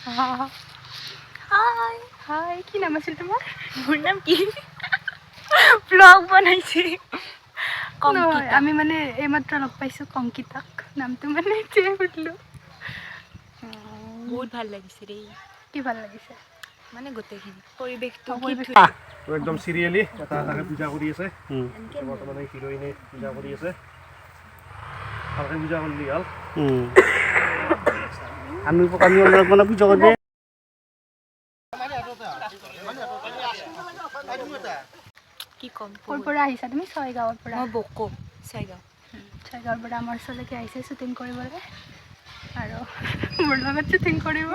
হাই হাই, কি নাম আছিল তোমাৰ? মোৰ নাম কি ব্লগ বনাইছে নহয়, আমি মানে এইমাত্ৰ লগ পাইছোঁ কংকিতাক। নামটো মানে এতিয়াই সুধিলোঁ। বহুত ভাল লাগিছে দেই কি ভাল লাগিছে? মানে গোটেইখিনি পৰিৱেশটো কি পৰিৱেশ ধুনীয়া একদম চিৰিয়েলি এটা এটাকে পূজা কৰি আছে বৰ্তমানে হিৰইনে পূজা কৰি আছে ভালকে পূজা কৰিলি হ'ল আমি মানে পূজা কৰিব কি ক'ম ক'ৰ পৰা আহিছা তুমি? ছয়গাঁৱৰ পৰা? মই বকো ছয়গাঁও ছয়গাঁৱৰ পৰা আমাৰ ওচৰলৈকে আহিছে শ্বুটিং কৰিবলৈ আৰু মোৰ লগত শ্বুটিং কৰিব।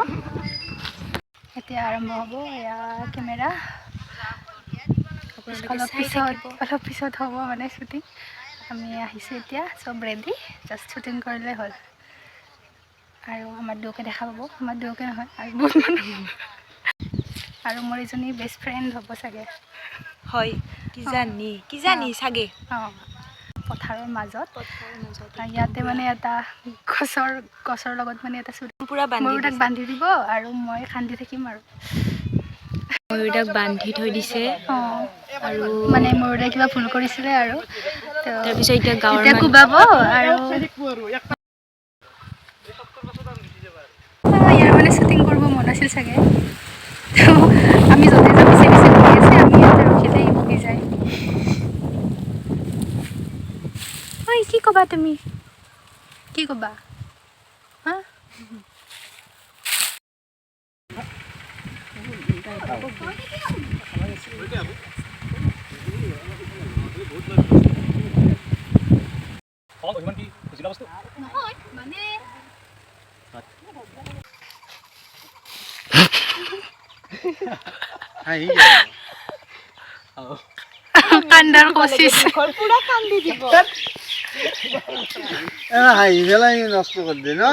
এতিয়া আৰম্ভ হ'ব। এয়া কেমেৰা। অলপ পিছত হ'ব মানে শ্বুটিং। আমি আহিছোঁ এতিয়া, চব ৰেডি, জাষ্ট শ্বুটিং কৰিলে হ'ল। আৰু আমাৰ দুয়োকে দেখা পাব। আমাৰ দুয়োকে নহয় আৰু বহুত মানুহ। আৰু মোৰ এজনী বেষ্ট ফ্ৰেণ্ড হ'ব চাগে। হয় কিজানি চাগে অঁ, পথাৰৰ মাজত ইয়াতে মানে এটা গছৰ লগত মানে এটা পুৰা ময়ূৰ তাক বান্ধি দিব আৰু মই কান্দি থাকিম আৰু ময়ূৰক বান্ধি থৈ দিছে অঁ, আৰু মানে ময়ূৰে কিবা ভুল কৰিছিলে আৰু তাৰপিছত এতিয়া গাঁৱৰ এতিয়া কোবাব আৰু ইয়াৰ মানে শ্বুটিং কৰিব মন আছিল চাগে। তো আমি য'তে য'তে পিছে পিছে ঘূৰি আছে, আমি ইয়াতে ৰখিলে ই বহি যায়। ঐ, কি ক'বা তুমি? কি ক'বা? হা? নহয় মানে কান্দাৰ কোচিছ পুৰা কান্দি দিব হাঁহি পেলাই নষ্ট কৰি দিয়ে ন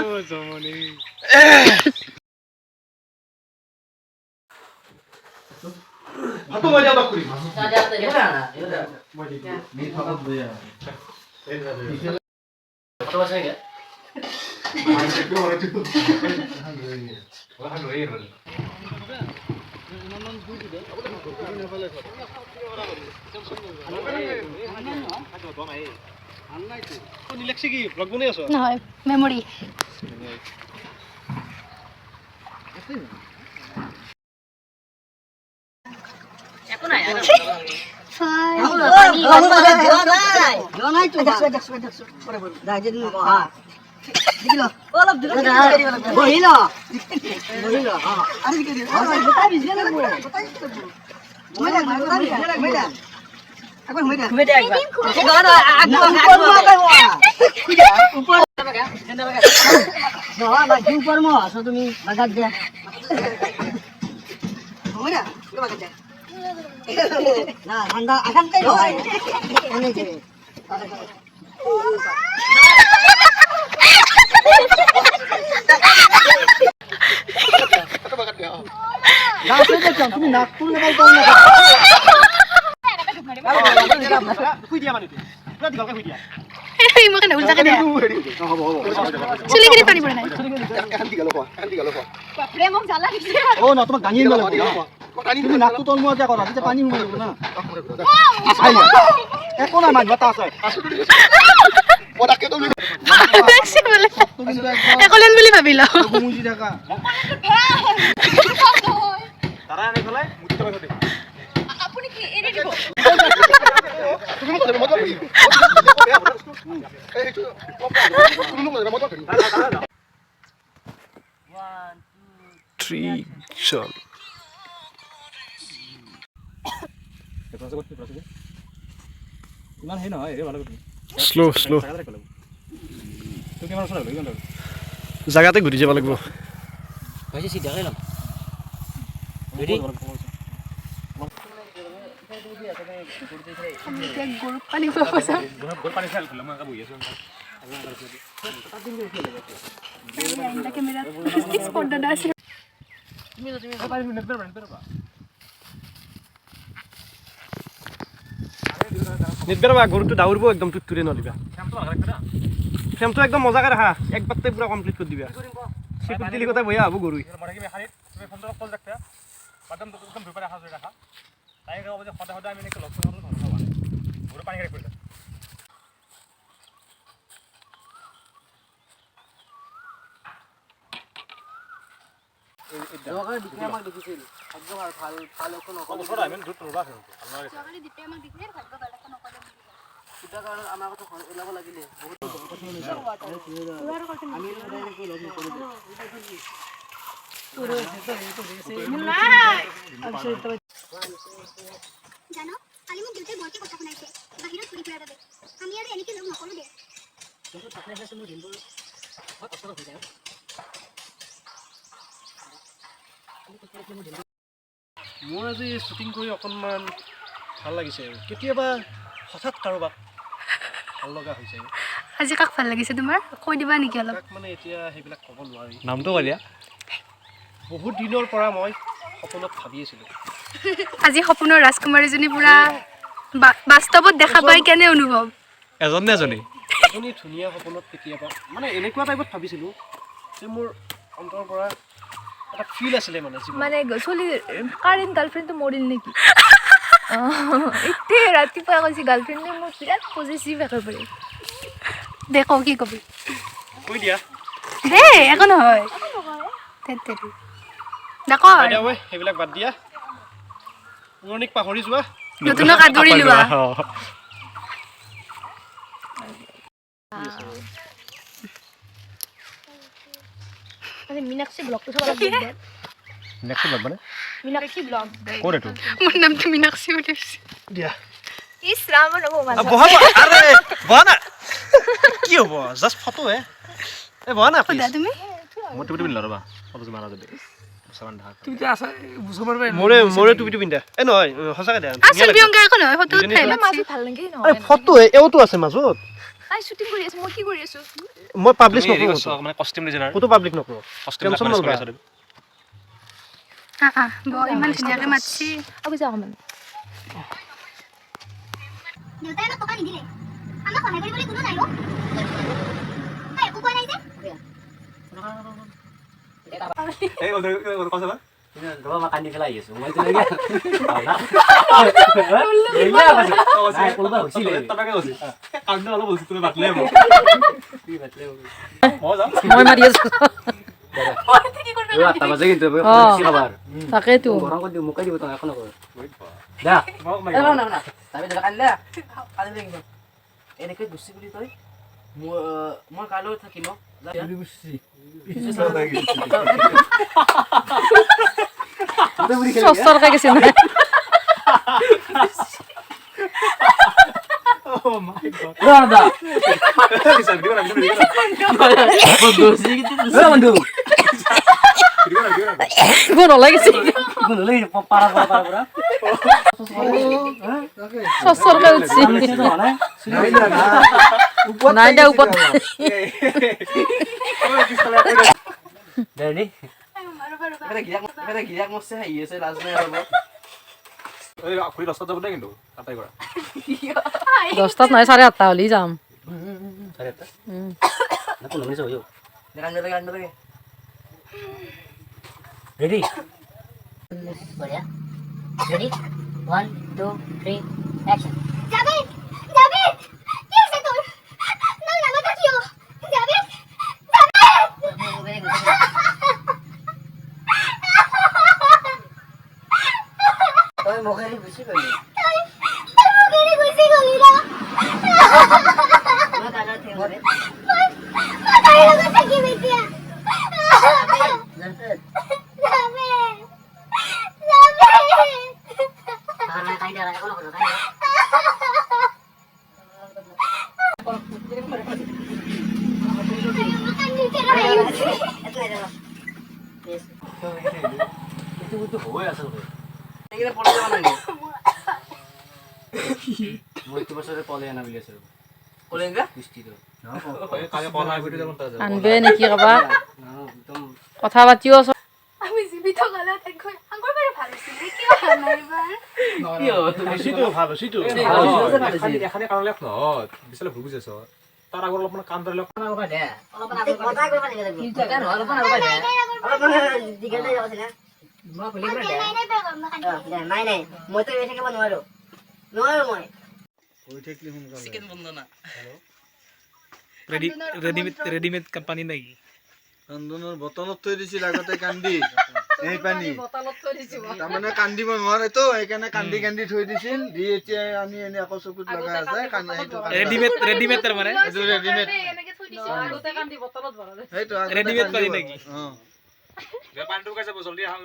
নহয় মেমৰি তুমি বাজাৰ দিয়া না ঠান্ডা আসামটাই হয় অনেকে তুমি নাগপুৰ লাগাই পাও না মই কেনে উল্টাকে দিয়া চুলিখিনি পানী পৰা নাই প্ৰেমক জ্বালা দিছে ও না তোমাক দাঙি আনিব লাগিব তুমি নাকটো তলমুৱা দিয়া কৰা তেতিয়া পানী সোমাই যাব না একো নাই মানুহ এটা আছে একলেন বুলি ভাবি লওঁ মুজি থাকা আপুনি কি এৰি দিব ইমান হেৰি নহয় শ্ল' জাগাতে ঘূৰি যাব লাগিব গৰুক পানী খুৱাব যাম কেমেৰা স্পট দাদা আছে নিদবা গৰুটো দাউৰিব একদম তুৰে নদিবা ফ্ৰেমটো একদম মজাকে ৰাখা একবাৰতে পুৰা কমপ্লিট কৰি দিবা সিকুটি লিখতে বইয়া আবু গরুই মনে মেখানিত তুমি ফোনটো কল রাখতে বাদাম একদম দুপারে হাজ হয়ে রাখা তাই কব যে সদা সদা আমি নাকি লক্ষ্য করব ধন্যবাদ গরু পানি খাই পড়ে যোৱাকালি দিপে আমাক দেখিছিল ভাগ্য ভাল ভাল একো নকলে ওপৰত আমি দুট ৰবা আছে ভাল লাগে যোৱাকালি দিপে আমাক দেখিলে ভাগ্য ভাল একো নকলে কিটা কাৰণ আমাৰ কথা ওলাব লাগিলে বহুত আমি ডাইৰেক্ট লগ নকৰিলো জানো কালি মোক দেউতাই বৰকে কথা শুনাইছে বাহিৰত ঘূৰি ফুৰাৰ বাবে আমি আৰু এনেকৈ লগ নকৰো দে মোৰ আজি শ্বুটিং কৰি অকণমান ভাল লাগিছে কেতিয়াবা হঠাৎ কাৰোবাক ভাল লগা হৈছে আজি কাক ভাল লাগিছে তোমাৰ কৈ দিবা নেকি অলপ তাক মানে এতিয়া সেইবিলাক ক'ব নোৱাৰি নামটো কৈ দিয়া বহুত দিনৰ পৰা মই সপোনত ভাবি আছিলোঁ আজি সপোনৰ ৰাজকুমাৰীজনী পুৰা বাস্তৱত দেখা পাই কেনে অনুভৱ এজন নে এজনী এজনী ধুনীয়া সপোনত কেতিয়াবা মানে এনেকুৱা টাইপত ভাবিছিলোঁ যে মোৰ অন্তৰৰ পৰা এটা ফিল আছিলে মানে জীৱনত মানে চলি কাৰেণ্ট গাৰ্লফ্ৰেণ্ডটো মৰিল নেকি এতিয়া ৰাতিপুৱা কৈছে গাৰ্লফ্ৰেণ্ডে মোক বিৰাট পজিটিভ একেবাৰে দে কওঁ কি কবি কৈ দিয়া দে একো নহয় দেখো বাইদেউ ঐ সেইবিলাক বাদ দিয়া পুৰণিক পাহৰি যোৱা নতুনক আদৰি লোৱা মানে মীনাক্ষী ব্লগটো চাব লাগিব নেক্সট ব্লগ মানে মীনাক্ষী ব্লগ ক'ত এইটো মোৰ নামটো মীনাক্ষী বুলি দিয়া ইছ ৰাম নব মাজত বহা আৰে বহা না কি হ'ব জাষ্ট ফটো হে এ বহা না সোধা তুমি মই টুপি টুপি নল'বা ফটো মাৰা যদি মোৰে টুপিটো পিন্ধা এ নহয় সঁচাকৈ দিয়া আচল বিয়ংকা একো নহয় ফটো উঠাই মাজত ভাল লাগে আৰে নহয় ফটো এওঁতো আছে মাজত তাই শ্বুটিং কৰি আছে মই কি কৰি আছো মই পাব্লিছ নকৰোঁ মানে কষ্টিউম ডিজাইনাৰ ফটো পাব্লিক নকৰোঁ কষ্টিউম টেনশ্যন নল'বা ইমান ধুনীয়াকে মাতছি আকৌ যাওঁ অকণমান দেউতাই আমাক টকা নিদিলে আমাক সহায় কৰিবলৈ কোনো নাই তই একো কোৱা নাই যে এই কথা বা ধৰা মই কান্দি পেলাই আছো মই তেনেকে মই মাৰি আছো তাকেতো গৰম কৰি দিওঁ মোকাই দিব তই একো নকৰ দা এনেকৈ গুচি বুলি তই মই কাইলৈ থাকিম চৰকাই গৈছে নাই নলাগিছে চৰকাই উঠছি নাই দে ওপৰত গিৰাক মস্তে আহি আছে লাজ নাই আৰু খুৰি দহটাত যাব দে কিন্তু তাতে কৰা 10টাত নহয় 8:30 হ'লে যাম ৰেডি বঢ়িয়া ৰেডি 1 2 3 অ্যাকশন জাবেদ জাবেদ কি আছে তোৰ না নামাতা কিয় জাবেদ তই মুখেৰি গুচি গলি মুখেৰি গুচি গলি না মই কাজৰ থিয় ৰে তাই লগত থাকিম এতিয়া জানতে হ'বই আচলতে মই এইটো বছৰে পলে আনা বুলি আছো আনবে নেকি কবা একদম কথা পাতিও আছো আমি জীৱিত গলা তাক আগৰ বাৰে ভাল আছিল কিয় ভাল নাই এবাৰ সিটো ভাল সিটো এখানে কাৰণলে নহয় বিচালে ভুল বুজিছ তাৰ আগত অলপমান কাম ধৰি লওক নাই নাই মইতো ৰৈ থাকিব নোৱাৰো মই হৈ থাকিলে সোনকালে ৰেডিমেড পানী নেকি ৰন্ধনৰ বটলত থৈ দিছিল আগতে কান্দি এই পানী তাৰমানে কান্দিব নোৱাৰেতো সেইকাৰণে কান্দি কান্দি থৈ দিছিল দি এতিয়া আনি এনে আকৌ চকুত লগাই আছে ৰেডিমেড তাৰমানে এইটো ৰেডিমেড সেইটো ৰেডিমেড পানী নেকি পানীটো কাইছে জলদি আহা